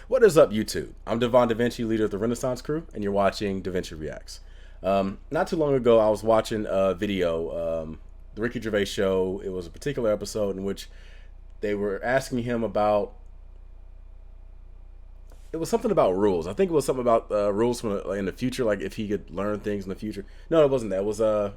What is up, YouTube? I'm Devon DaVinci, leader of the Renaissance Crew, and you're watching DaVinci Reacts. Not too long ago, I was watching a video, the Ricky Gervais show. It was a particular episode in which they were asking him about, it was something about rules. I think it was something about rules from in the future, like if he could learn things in the future. No, it wasn't that. It was, I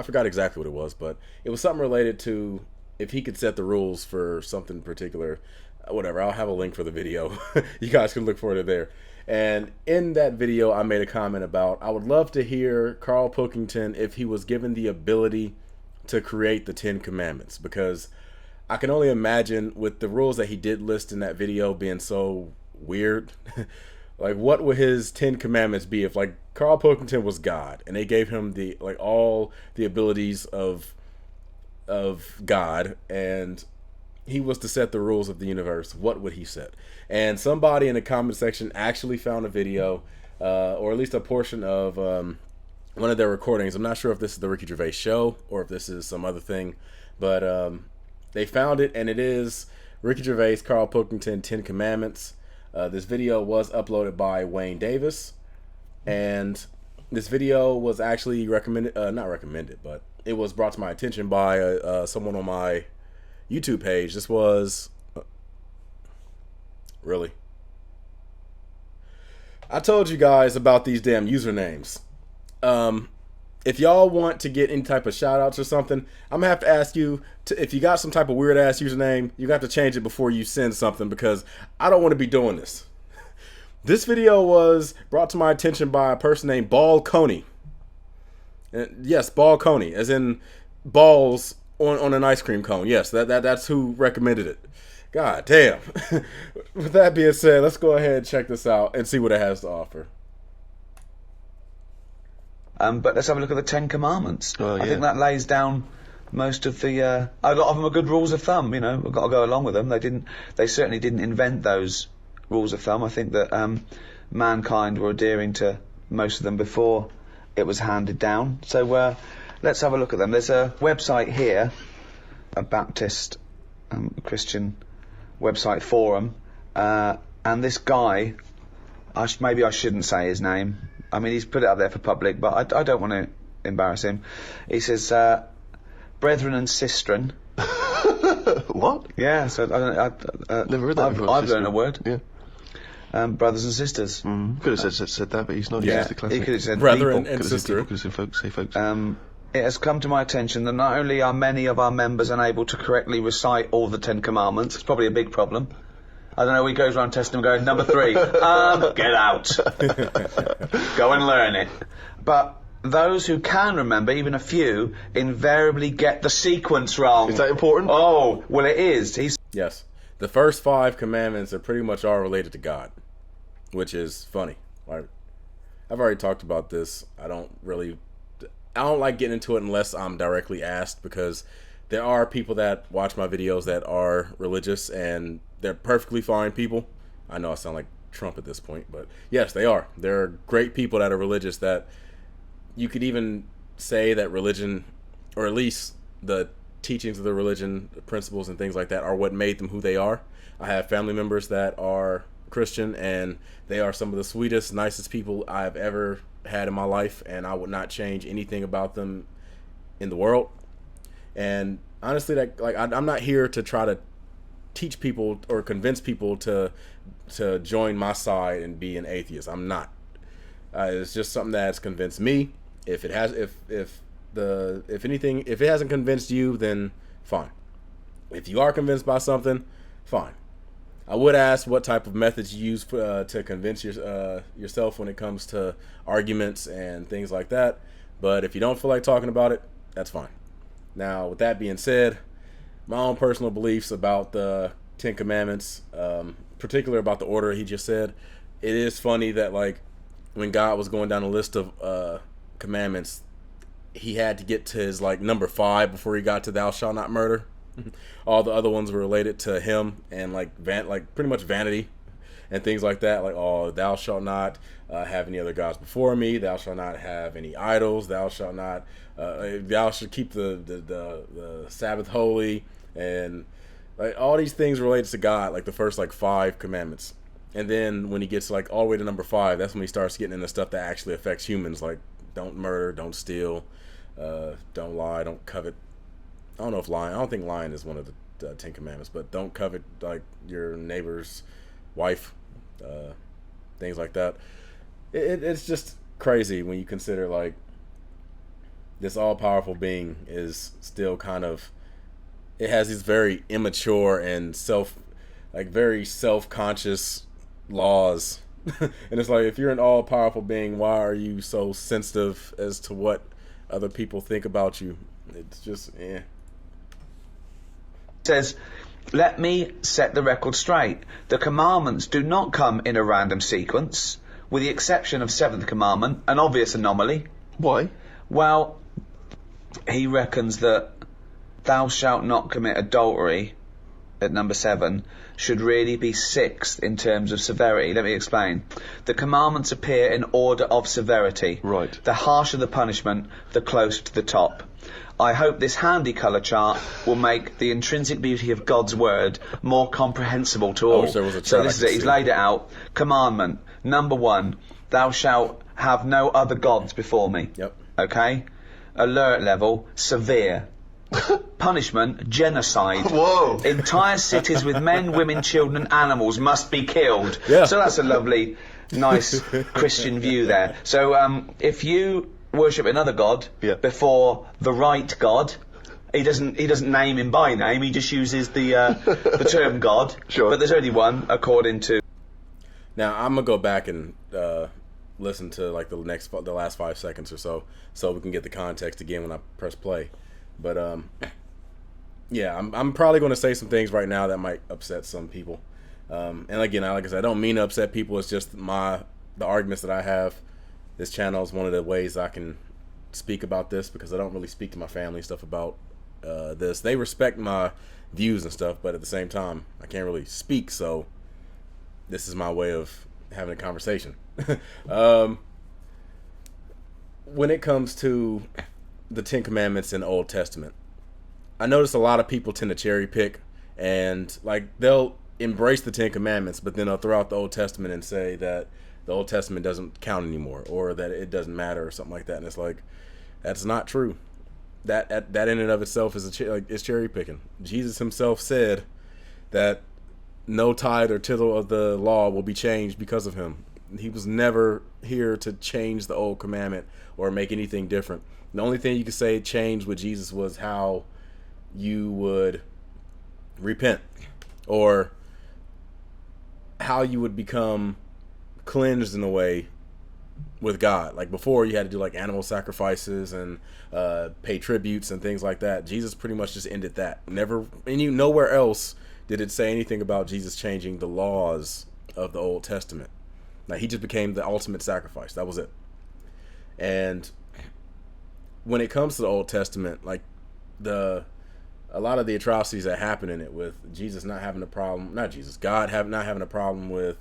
forgot exactly what it was, but it was something related to if he could set the rules for something particular. Whatever, I'll have a link for the video. You guys can look for it there. And in that video, I made a comment about, I would love to hear Karl Pilkington if he was given the ability to create the 10 Commandments, because I can only imagine with the rules that he did list in that video being so weird, like what would his 10 Commandments be if like Karl Pilkington was God and they gave him the like all the abilities of God and he was to set the rules of the universe, what would he set? And somebody in the comment section actually found a video, or at least a portion of one of their recordings. I'm not sure if this is the Ricky Gervais show or if this is some other thing, but they found it, and it is Ricky Gervais, Karl Pilkington, 10 Commandments. This video was uploaded by Wayne Davis, and this video was actually recommended, not recommended, but it was brought to my attention by someone on my YouTube page. This was really, I told you guys about these damn usernames. If y'all want to get any type of shout outs or something, I'm gonna have to ask you to, if you got some type of weird ass username, you got to change it before you send something, because I don't want to be doing this. This video was brought to my attention by a person named Ball Coney. Yes, Ball Coney, as in balls on an ice cream cone. Yes, that's who recommended it. God damn. With that being said, let's go ahead and check this out and see what it has to offer. But let's have a look at the 10 Commandments. Oh, yeah. I think that lays down most of the. A lot of them are good rules of thumb. You know, we've got to go along with them. They certainly didn't invent those rules of thumb. I think that mankind were adhering to most of them before it was handed down. So let's have a look at them. There's a website here, a Baptist Christian website forum, and this guy, maybe I shouldn't say his name. I mean, he's put it up there for public, but I don't want to embarrass him. He says, brethren and sistren. What? Yeah, so Never heard that before. I've learned a word. Yeah. Brothers and sisters. Could have said that, but he's not. Yeah, He's the classic. he could have said Brethren people. and sister. Could have said folks. Say folks. It has come to my attention that not only are many of our members unable to correctly recite all the 10 Commandments, it's probably a big problem. I don't know, he goes around testing them going, number 3, get out. Go and learn it. But those who can remember, even a few, invariably get the sequence wrong. Is that important? Oh, well it is. Yes. The first 5 commandments are pretty much all related to God, which is funny. I've already talked about this. I don't like getting into it unless I'm directly asked, because there are people that watch my videos that are religious and they're perfectly fine people. I know I sound like Trump at this point, but yes, they are. There are great people that are religious that you could even say that religion, or at least the teachings of the religion, the principles and things like that, are what made them who they are. I have family members that are Christian, and they are some of the sweetest, nicest people I've ever had in my life, and I would not change anything about them in the world. And honestly, that I'm not here to try to teach people or convince people to join my side and be an atheist. I'm not. It's just something that's convinced me. If it hasn't convinced you, then fine. If you are convinced by something, fine. I would ask what type of methods you use to convince yourself when it comes to arguments and things like that. But if you don't feel like talking about it, that's fine. Now, with that being said, my own personal beliefs about the 10 Commandments, particularly about the order he just said, it is funny that like when God was going down a list of commandments, he had to get to his like number 5 before he got to thou shalt not murder. All the other ones were related to him and like pretty much vanity and things like that. Like, oh, thou shalt not have any other gods before me. Thou shalt not have any idols. Thou shalt not. Thou should keep the Sabbath holy, and like all these things related to God. Like the first like 5 commandments. And then when he gets like all the way to number 5, that's when he starts getting into stuff that actually affects humans, like don't murder, don't steal, don't lie, don't covet. I don't know if lying. I don't think lying is one of the 10 commandments, but don't covet like your neighbor's wife, things like that. It's just crazy when you consider like this all-powerful being is still kind of, it has these very immature and very self-conscious laws. And it's like, if you're an all-powerful being, why are you so sensitive as to what other people think about you? It's just Says, let me set the record straight. The commandments do not come in a random sequence, with the exception of 7th commandment, an obvious anomaly. Why? Well, he reckons that thou shalt not commit adultery at number 7 should really be 6th in terms of severity. Let me explain. The commandments appear in order of severity. Right. The harsher the punishment, the closer to the top. I hope this handy colour chart will make the intrinsic beauty of God's word more comprehensible to all. wish there was a So chart this I is could it. He's see. laid it out. Commandment number 1: thou shalt have no other gods before me. Yep. Okay. Alert level severe. Punishment genocide. Whoa. Entire cities with men, women, children and animals must be killed. Yeah. So that's a lovely, nice Christian view there. So if you worship another god Yeah. before the right God, he doesn't name him by name, he just uses the term God. Sure. But there's only one according to. Now I'm gonna go back and listen to like the last 5 seconds or so we can get the context again when I press play. But yeah, I'm probably going to say some things right now that might upset some people. And again, like I said, I don't mean to upset people. It's just the arguments that I have. This channel is one of the ways I can speak about this, because I don't really speak to my family and stuff about this. They respect my views and stuff, but at the same time, I can't really speak. So this is my way of having a conversation. When it comes to the 10 Commandments in the Old Testament, I notice a lot of people tend to cherry pick, and like they'll embrace the 10 Commandments, but then they'll throw out the Old Testament and say that the Old Testament doesn't count anymore, or that it doesn't matter, or something like that. And it's like, that's not true. That in and of itself is is cherry picking. Jesus himself said that no tithe or tittle of the law will be changed because of him. He was never here to change the old commandment or make anything different. The only thing you could say changed with Jesus was how you would repent, or how you would become cleansed in a way with God. Like before, you had to do like animal sacrifices and pay tributes and things like that. Jesus pretty much just ended that. Nowhere else did it say anything about Jesus changing the laws of the Old Testament. Like he just became the ultimate sacrifice. That was it. And when it comes to the Old Testament, like a lot of the atrocities that happen in it, with Jesus not having a problem, God not having a problem with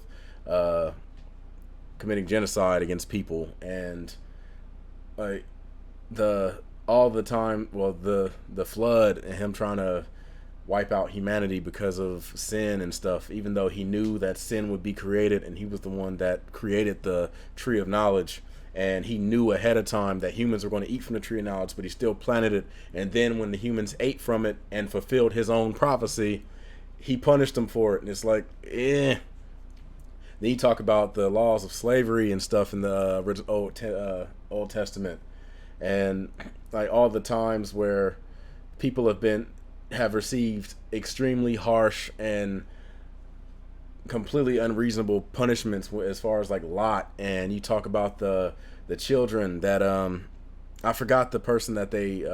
committing genocide against people, and like the flood and him trying to wipe out humanity because of sin and stuff, even though he knew that sin would be created, and he was the one that created the tree of knowledge, and he knew ahead of time that humans were going to eat from the tree of knowledge, but he still planted it. And then when the humans ate from it and fulfilled his own prophecy, he punished them for it. And it's like, Then you talk about the laws of slavery and stuff in the Old Testament, and like all the times where people have received extremely harsh and completely unreasonable punishments, as far as like Lot. And you talk about the children that I forgot the person that they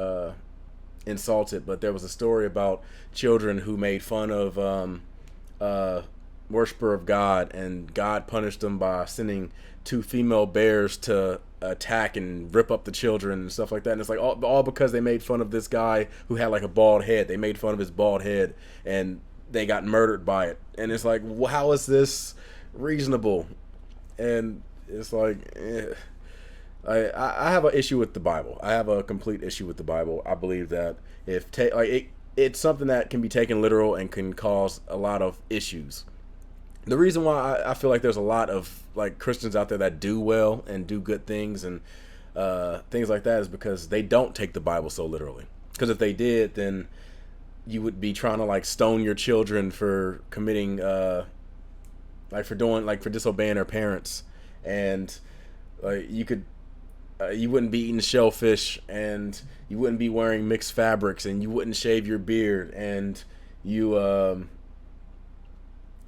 insulted, but there was a story about children who made fun of worshiper of God, and God punished them by sending 2 female bears to attack and rip up the children and stuff like that. And it's like all because they made fun of this guy who had like a bald head. They made fun of his bald head and they got murdered by it. And it's like, well, how is this reasonable? And it's like, I have an issue with the Bible. I have a complete issue with the Bible. I believe that it's something that can be taken literal and can cause a lot of issues. the reason why I feel like there's a lot of like Christians out there that do well and do good things and things like that is because they don't take the Bible so literally. Because if they did, then you would be trying to like stone your children for committing for disobeying their parents, and you wouldn't be eating shellfish, and you wouldn't be wearing mixed fabrics, and you wouldn't shave your beard, and you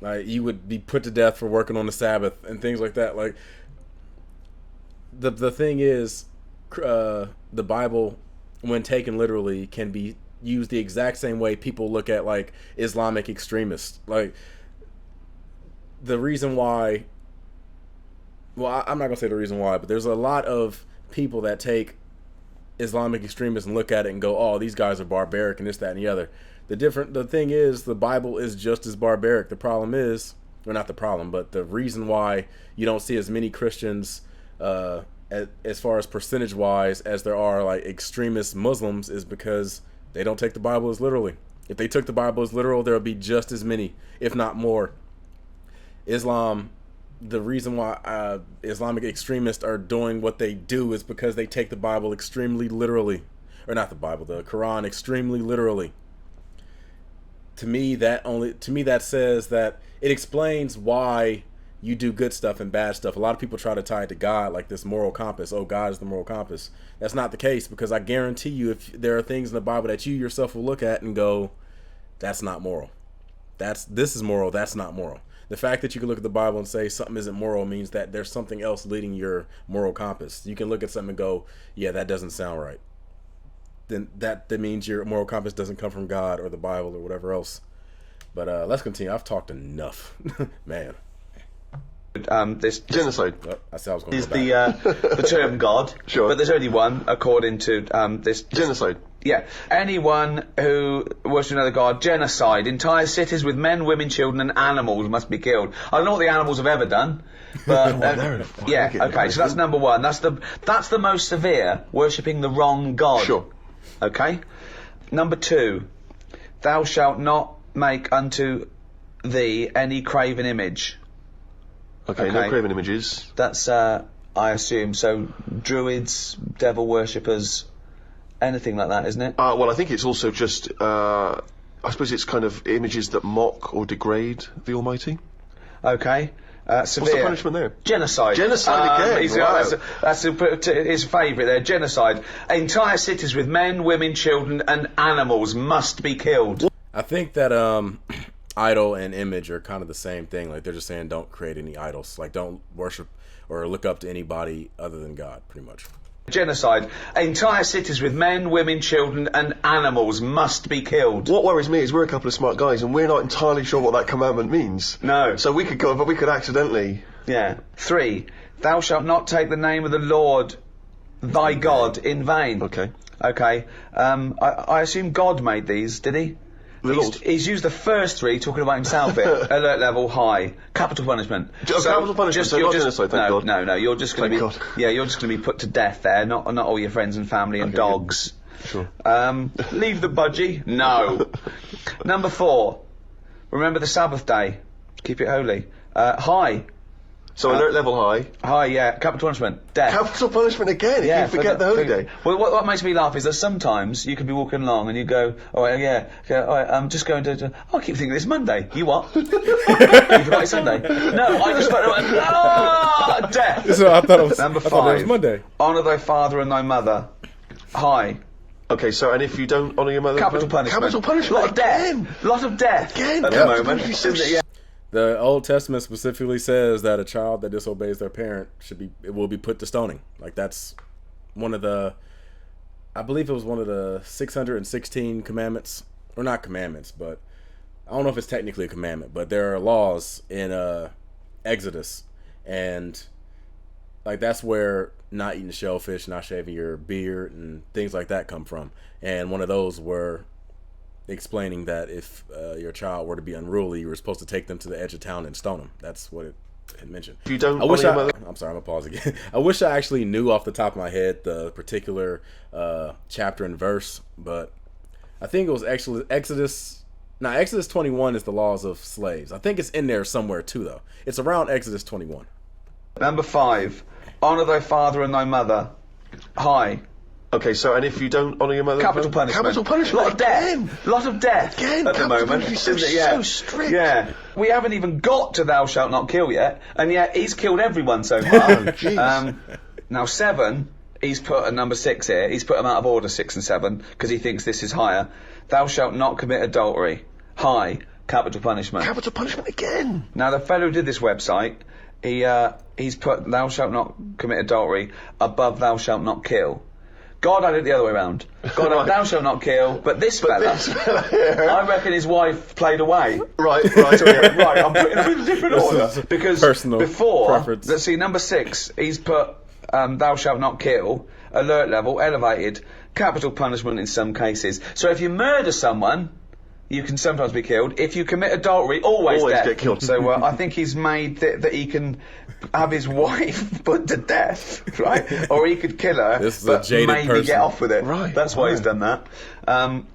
would be put to death for working on the Sabbath and things like that. Like the thing is, the Bible, when taken literally, can be used the exact same way people look at like Islamic extremists. Like the reason why, well, I'm not gonna say the reason why, but there's a lot of people that take Islamic extremists and look at it and go, "Oh, these guys are barbaric and this, that, and the other." The thing is, the Bible is just as barbaric. The problem is, or not the problem, but the reason why you don't see as many Christians, as far as percentage wise, as there are like extremist Muslims, is because they don't take the Bible as literally. If they took the Bible as literal, there would be just as many, if not more. Islam, the reason why Islamic extremists are doing what they do is because they take the Bible extremely literally, or not the Bible, the Quran extremely literally. To me, that says that it explains why you do good stuff and bad stuff. A lot of people try to tie it to God, like this moral compass. Oh, God is the moral compass. That's not the case, because I guarantee you, if there are things in the Bible that you yourself will look at and go, that's not moral. This is moral, that's not moral. The fact that you can look at the Bible and say something isn't moral means that there's something else leading your moral compass. You can look at something and go, yeah, that doesn't sound right. Then that means your moral compass doesn't come from God or the Bible or whatever else. But let's continue. I've talked enough. Man. This Genocide. Oh, I said I was going is to go back. the term God, Sure. but there's only one according to this. Genocide. Yeah, anyone who worships another god, genocide. Entire cities with men, women, children, and animals must be killed. I don't know what the animals have ever done, but yeah, okay. So that's number one. That's the most severe, worshipping the wrong god. Sure. Okay. Number two, thou shalt not make unto thee any graven image. Okay, no graven images. That's I assume so. Druids, devil worshippers. Anything like that, isn't it? Well, I think it's also just, I suppose it's kind of images that mock or degrade the Almighty. Okay. Severe. What's the punishment there? Genocide. Genocide again. Wow. That's his favourite there. Genocide. Entire cities with men, women, children, and animals must be killed. I think that idol and image are kind of the same thing. Like they're just saying, don't create any idols. Like don't worship or look up to anybody other than God, pretty much. Genocide. Entire cities with men, women, children, and animals must be killed. What worries me is we're a couple of smart guys and we're not entirely sure what that commandment means. No. So we could go, but we could accidentally. Yeah. 3. Thou shalt not take the name of the Lord thy God in vain. Okay. Okay. I assume God made these, did he? He's used the first 3 talking about himself here. Alert level high. Capital punishment. Capital punishment, so not genocide, thank God. No, you're just going to be... God. Yeah, you're just going to be put to death there, not all your friends and family and dogs. Sure. Leave the budgie? No. Number 4. Remember the Sabbath day. Keep it holy. High. So alert level high. High, yeah. Capital punishment. Death. Capital punishment again, if you forget the holy day. Well, what makes me laugh is that sometimes you can be walking along and you go, all right, yeah, okay, all right, I'm just going to, I keep thinking it's Monday. You what? You forgot it's Sunday? No, I just thought, death. So I thought it was, Number 5. I thought it was Monday. Honour thy father and thy mother. High. Okay, so and if you don't honour your mother... Capital punishment. Capital punishment. Lot of death. Lot of death. Again. At the moment. Isn't it? Yeah. The Old Testament specifically says that a child that disobeys their parent will be put to stoning. Like that's one of the, I believe it was one of the 616 commandments, or not commandments, but I don't know if it's technically a commandment, but there are laws in Exodus, and like that's where not eating shellfish, not shaving your beard, and things like that come from. And one of those were explaining that if your child were to be unruly, you were supposed to take them to the edge of town and stone them. That's what it had mentioned. If you don't I'm sorry, I'm gonna pause again. I wish I actually knew off the top of my head the particular chapter and verse, but I think it was actually Exodus Now, Exodus 21 is the laws of slaves. I think it's in there somewhere too, though. It's around Exodus 21. Number 5, honour thy father and thy mother. High. Okay, so, and if you don't honour your mother... Capital punishment. Capital punishment. A lot of death. A lot of death Again, at the moment. Isn't it? Yeah. So strict. Yeah. We haven't even got to thou shalt not kill yet, and yet he's killed everyone so far. Oh, jeez. Now 7, he's put at number 6 here. He's put them out of order, 6 and 7, because he thinks this is higher. Thou shalt not commit adultery. High. Capital punishment. Capital punishment again. Now the fellow who did this website, he's put thou shalt not commit adultery above thou shalt not kill. God had it the other way around. God had thou shalt not kill, but this fella here. I reckon his wife played away. Right. Right, I'm putting them in a different order. Because personal before, preference. let's see, number 6, he's put thou shalt not kill, alert level, elevated, capital punishment in some cases. So if you murder someone, you can sometimes be killed. If you commit adultery, always death. Get killed. So I think he's made that he can have his wife put to death, right? Or he could kill her, This is but a jaded maybe person. get off with it. Right, That's why he's right. done that.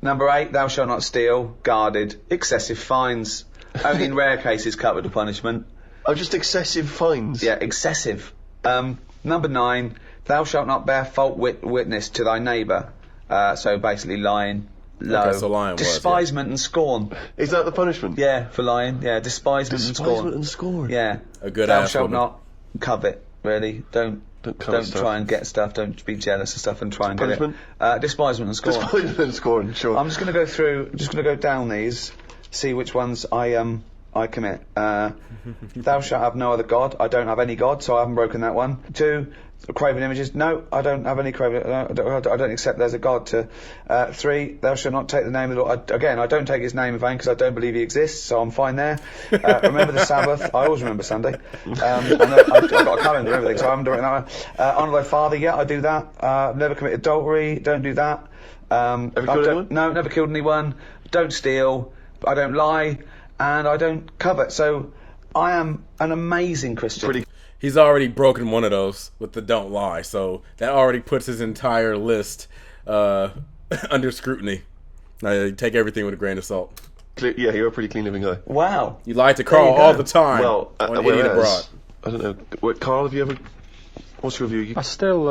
Number 8, thou shalt not steal, guarded, excessive fines. Only in rare cases capital punishment. Oh, just excessive fines. Yeah, excessive. Number 9, thou shalt not bear false witness to thy neighbour. So basically lying. Low. Okay, so lying was, despisement and scorn. Is that the punishment? Yeah, for lying. Yeah, despisement and Despisement scorn. and scorn. Yeah. A good Thou ass shalt woman. not covet. Really, don't covet stuff. try and get stuff. Don't be jealous of stuff and try and Punishment? get it. Despisement and scorn. Despisement and scorn, sure. I'm just going to go through. Just going to go down these, see which ones I commit. Thou shalt have no other god. I don't have any god, so I haven't broken that one. 2, craven images. No, I don't have any craven. I don't accept there's a god. 3, thou shalt not take the name of the Lord. Again, I don't take his name in vain because I don't believe he exists, so I'm fine there. Remember the Sabbath. I always remember Sunday. I've got a calendar and everything, so I haven't done it that way. Honour thy father. Yeah, I do that. Never commit adultery. Don't do that. Ever killed anyone? No, never killed anyone. Don't steal. I don't lie. And I don't covet. So I am an amazing Christian. He's already broken one of those with the don't lie, so that already puts his entire list under scrutiny. Now, you take everything with a grain of salt. Yeah, you're a pretty clean living guy. Wow. You lie to Carl you go. all the time. Well, on Idiot Abroad. I don't know. What, Carl, have you ever... What's your view? I still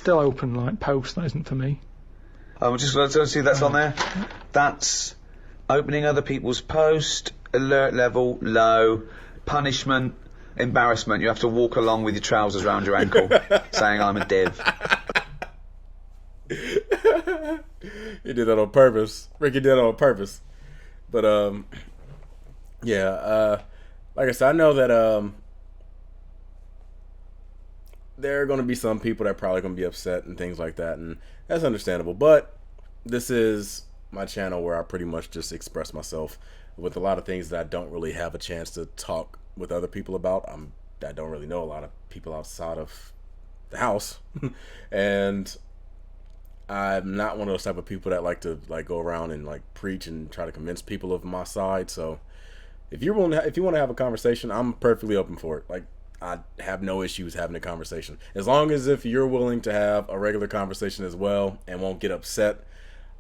open like post. That isn't for me. Just let's see that's on there. That's opening other people's post, alert level, low, punishment, embarrassment. You have to walk along with your trousers round your ankle saying I'm a div. He did that on purpose. Ricky did it on purpose. But like I said, I know that there are going to be some people that are probably going to be upset and things like that, and that's understandable. But this is my channel where I pretty much just express myself with a lot of things that I don't really have a chance to talk with other people about. I don't really know a lot of people outside of the house, and I'm not one of those type of people that like to go around and preach and try to convince people of my side. So if you want to have a conversation, I'm perfectly open for it. I have no issues having a conversation, as long as if you're willing to have a regular conversation as well and won't get upset.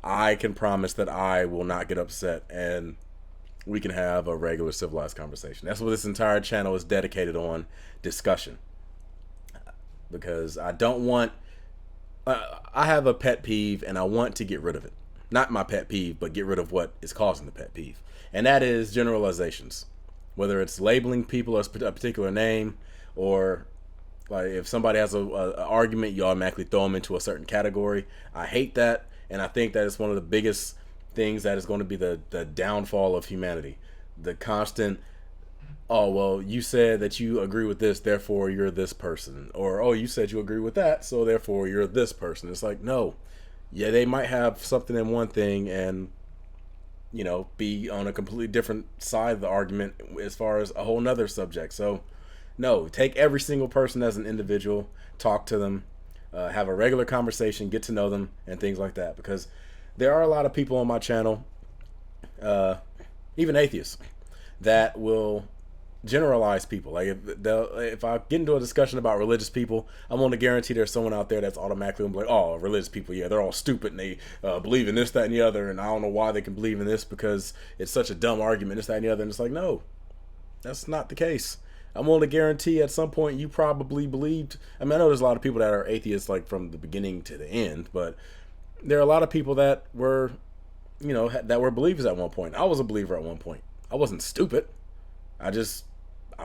I can promise that I will not get upset, and we can have a regular civilized conversation. That's what this entire channel is dedicated on, discussion. Because I don't want... I have a pet peeve, and I want to get rid of it. Not my pet peeve, but get rid of what is causing the pet peeve. And that is generalizations. Whether it's labeling people as a particular name, or if somebody has an argument, you automatically throw them into a certain category. I hate that, and I think that is one of the biggest things that is going to be the downfall of humanity. The constant, oh, well, you said that you agree with this, therefore you're this person. Or, oh, you said you agree with that, so therefore you're this person. It's like, no. Yeah, they might have something in one thing and, be on a completely different side of the argument as far as a whole nother subject. So, no, take every single person as an individual, talk to them, have a regular conversation, get to know them, and things like that. Because there are a lot of people on my channel, even atheists, that will generalize people. Like if I get into a discussion about religious people, I'm going to guarantee there's someone out there that's automatically going to be like, oh, religious people, yeah, they're all stupid and they believe in this, that, and the other, and I don't know why they can believe in this because it's such a dumb argument, this, that, and the other. And it's like, no, that's not the case. I'm willing to guarantee at some point you probably believed. I mean, I know there's a lot of people that are atheists like from the beginning to the end, but there are a lot of people that were, that were believers at one point. I was a believer at one point. I wasn't stupid. I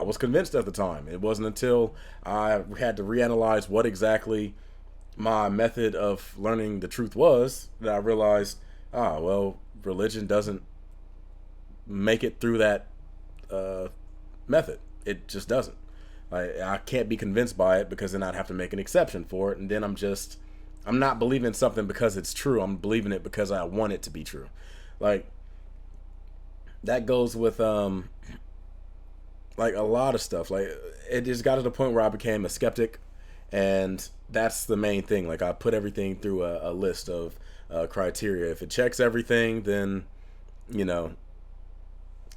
was convinced at the time. It wasn't until I had to reanalyze what exactly my method of learning the truth was that I realized, well, religion doesn't make it through that method. It just doesn't. I can't be convinced by it because then I'd have to make an exception for it, and then I'm not believing something because it's true. I'm believing it because I want it to be true. Like, that goes with like a lot of stuff. Like, it just got to the point where I became a skeptic, and that's the main thing. Like, I put everything through a list of criteria. If it checks everything, then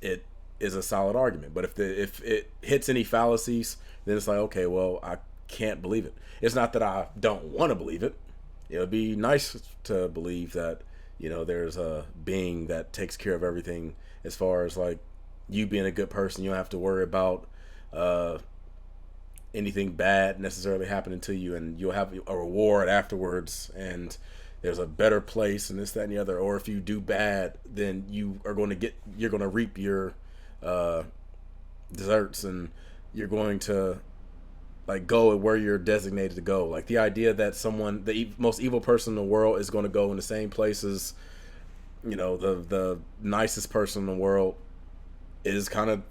it is a solid argument. But if it hits any fallacies, then it's like, okay, well, I can't believe it. It's not that I don't want to believe it. It would be nice to believe that there's a being that takes care of everything, as far as like you being a good person. You don't have to worry about anything bad necessarily happening to you, and you'll have a reward afterwards, and there's a better place, and this, that, and the other. Or if you do bad, then you're going to reap your desserts, and you're going to like go where you're designated to go. Like, the idea that the most evil person in the world is going to go in the same places, the nicest person in the world, is kind of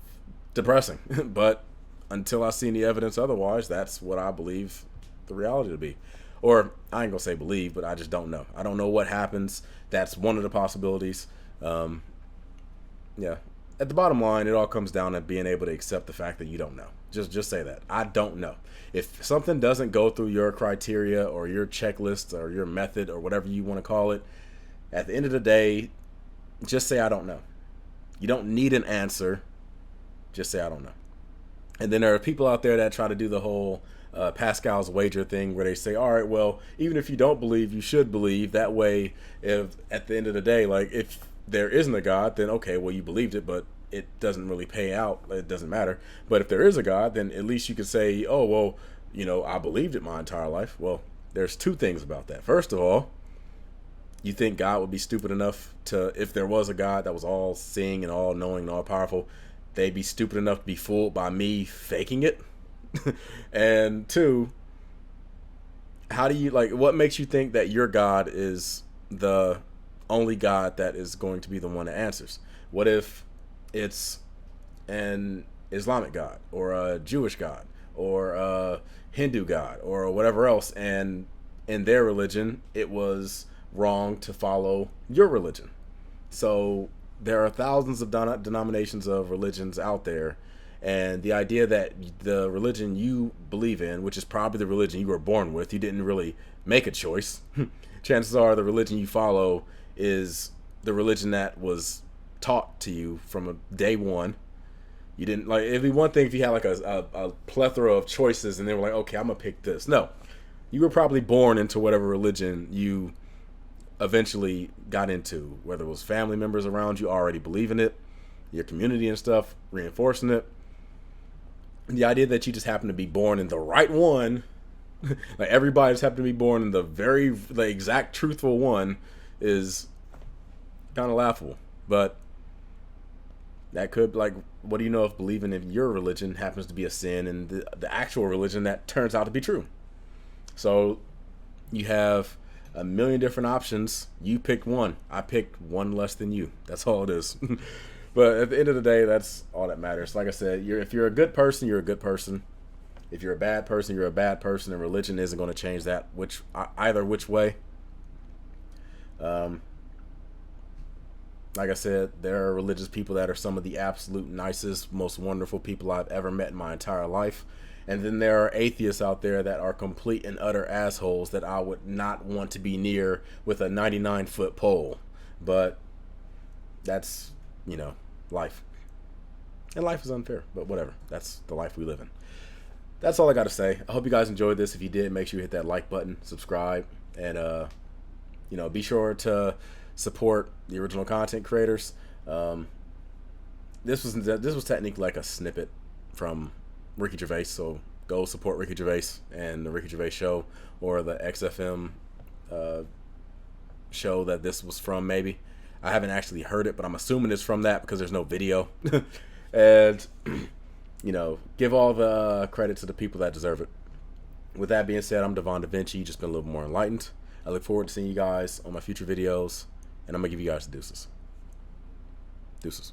depressing. But until I see any evidence otherwise, that's what I believe the reality to be. Or, I ain't gonna say believe, but I just don't know. I don't know what happens. That's one of the possibilities. Yeah. At the bottom line, it all comes down to being able to accept the fact that you don't know. Just say that. I don't know. If something doesn't go through your criteria or your checklist or your method or whatever you want to call it, at the end of the day, just say I don't know. You don't need an answer. Just say I don't know. And then there are people out there that try to do the whole Pascal's wager thing, where they say, all right, well, even if you don't believe, you should believe. That way, if at the end of the day, like, if there isn't a God, then okay, well, you believed it, but it doesn't really pay out. It doesn't matter. But if there is a God, then at least you could say, oh, well, I believed it my entire life. Well, there's two things about that. First of all, you think God would be stupid enough to, if there was a God that was all seeing and all knowing and all powerful, they'd be stupid enough to be fooled by me faking it? And two, how do you, like, what makes you think that your God is the only God that is going to be the one that answers? What if it's an Islamic God or a Jewish God or a Hindu God or whatever else, and in their religion it was wrong to follow your religion? So there are thousands of denominations of religions out there, and the idea that the religion you believe in, which is probably the religion you were born with, you didn't really make a choice. Chances are the religion you follow is the religion that was taught to you from day one. You didn't, like, it'd be one thing if you had like a plethora of choices and they were like, okay, I'm gonna pick this. No, you were probably born into whatever religion you eventually got into, whether it was family members around you already believing it, your community and stuff reinforcing it. The idea that you just happen to be born in the right one, like everybody just happened to be born in the exact truthful one, is kind of laughable. But that could, like, what do you know if believing in your religion happens to be a sin and the actual religion that turns out to be true? So you have a million different options. You picked one. I picked one less than you. That's all it is. But at the end of the day, that's all that matters. Like I said, if you're a good person, you're a good person. If you're a bad person, you're a bad person, and religion isn't going to change that either which way. Like I said, there are religious people that are some of the absolute nicest, most wonderful people I've ever met in my entire life. And then there are atheists out there that are complete and utter assholes that I would not want to be near with a 99-foot pole. But that's, life. And life is unfair, but whatever. That's the life we live in. That's all I got to say. I hope you guys enjoyed this. If you did, make sure you hit that like button, subscribe, and be sure to support the original content creators. This was technically like a snippet from Ricky Gervais, so go support Ricky Gervais and the Ricky Gervais Show, or the XFM show that this was from. Maybe I haven't actually heard it, but I'm assuming it's from that because there's no video. And give all the credit to the people that deserve it. With that being said, I'm Devon DaVinci. Just been a little more enlightened. I look forward to seeing you guys on my future videos, and I'm gonna give you guys the deuces. Deuces.